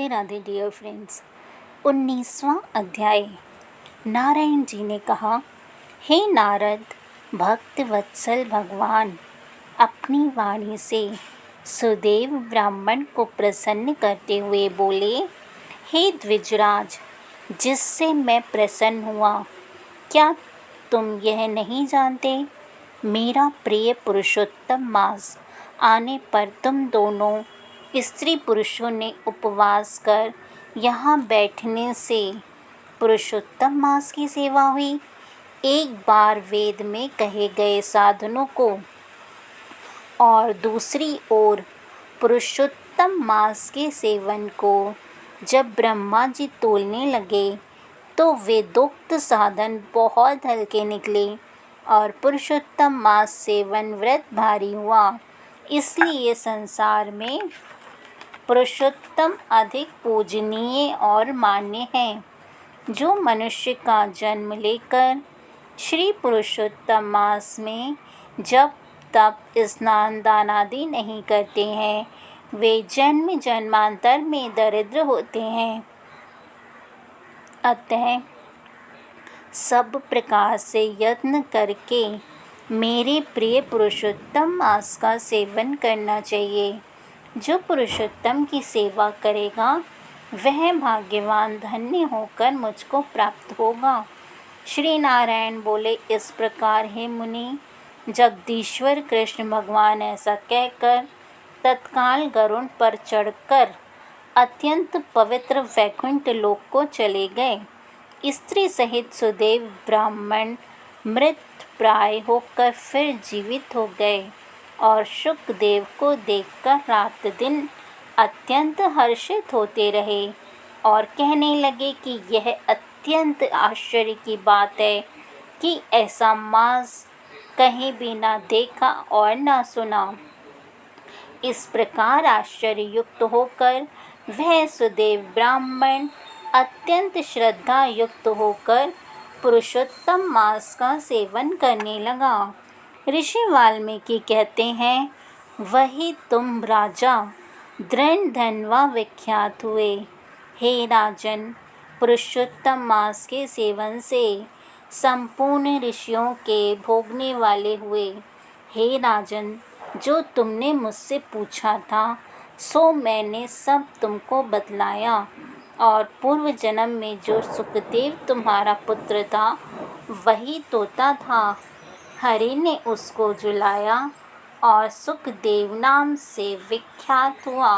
Radhe Radhe dear friends. 19वां अध्याय। नारायण जी ने कहा, हे नारद, भक्त वत्सल भगवान अपनी वाणी से सुदेव ब्राह्मण को प्रसन्न करते हुए बोले, हे द्विजराज, जिससे मैं प्रसन्न हुआ, क्या तुम यह नहीं जानते? मेरा प्रिय पुरुषोत्तम मास आने पर तुम दोनों स्त्री पुरुषों ने उपवास कर यहाँ बैठने से पुरुषोत्तम मास की सेवा हुई। एक बार वेद में कहे गए साधनों को और दूसरी ओर पुरुषोत्तम मास के सेवन को जब ब्रह्मा जी तोलने लगे तो वेदोक्त साधन बहुत हल्के निकले और पुरुषोत्तम मास सेवन व्रत भारी हुआ। इसलिए संसार में पुरुषोत्तम अधिक पूजनीय और मान्य है। जो मनुष्य का जन्म लेकर श्री पुरुषोत्तम मास में जब तब स्नान दान आदि नहीं करते हैं, वे जन्म जन्मांतर में दरिद्र होते हैं। अतः सब प्रकार से यत्न करके मेरे प्रिय पुरुषोत्तम मास का सेवन करना चाहिए। जो पुरुषोत्तम की सेवा करेगा वह भाग्यवान धन्य होकर मुझको प्राप्त होगा। श्री नारायण बोले, इस प्रकार हे मुनि, जगदीश्वर कृष्ण भगवान ऐसा कहकर तत्काल गरुड़ पर चढ़कर अत्यंत पवित्र वैकुंठ लोक को चले गए। स्त्री सहित सुदेव ब्राह्मण मृत प्राय होकर फिर जीवित हो गए और शुकदेव को देखकर रात दिन अत्यंत हर्षित होते रहे और कहने लगे कि यह अत्यंत आश्चर्य की बात है कि ऐसा मास कहीं भी ना देखा और ना सुना। इस प्रकार आश्चर्य युक्त होकर वह सुदेव ब्राह्मण अत्यंत श्रद्धा युक्त होकर पुरुषोत्तम मास का सेवन करने लगा। ऋषि वाल्मीकि कहते हैं, वही तुम राजा दृढ़ धनवा विख्यात हुए। हे राजन, पुरुषोत्तम मास के सेवन से संपूर्ण ऋषियों के भोगने वाले हुए। हे राजन, जो तुमने मुझसे पूछा था सो मैंने सब तुमको बतलाया और पूर्व जन्म में जो सुखदेव तुम्हारा पुत्र था वही तोता था। हरि ने उसको जुलाया और सुखदेव नाम से विख्यात हुआ।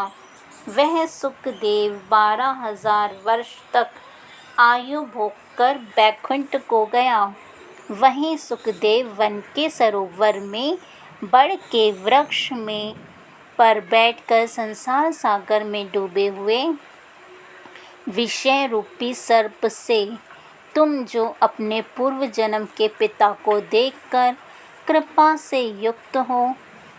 वह सुखदेव 12,000 वर्ष तक आयु भोग कर बैकुंठ को गया। वहीं सुखदेव वन के सरोवर में बड़ के वृक्ष में पर बैठकर संसार सागर में डूबे हुए विषय रूपी सर्प से तुम जो अपने पूर्व जन्म के पिता को देखकर कृपा से युक्त हो,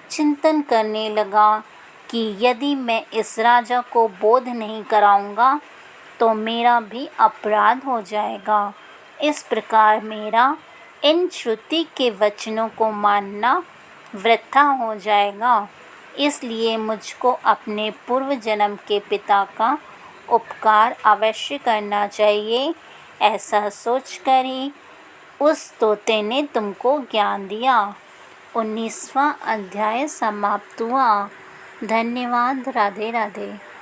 चिंतन करने लगा कि यदि मैं इस राजा को बोध नहीं कराऊंगा तो मेरा भी अपराध हो जाएगा। इस प्रकार मेरा इन श्रुति के वचनों को मानना वृथा हो जाएगा। इसलिए मुझको अपने पूर्व जन्म के पिता का उपकार अवश्य करना चाहिए। ऐसा सोचकर ही उस तोते ने तुमको ज्ञान दिया। 19वां अध्याय समाप्त हुआ। धन्यवाद। राधे राधे।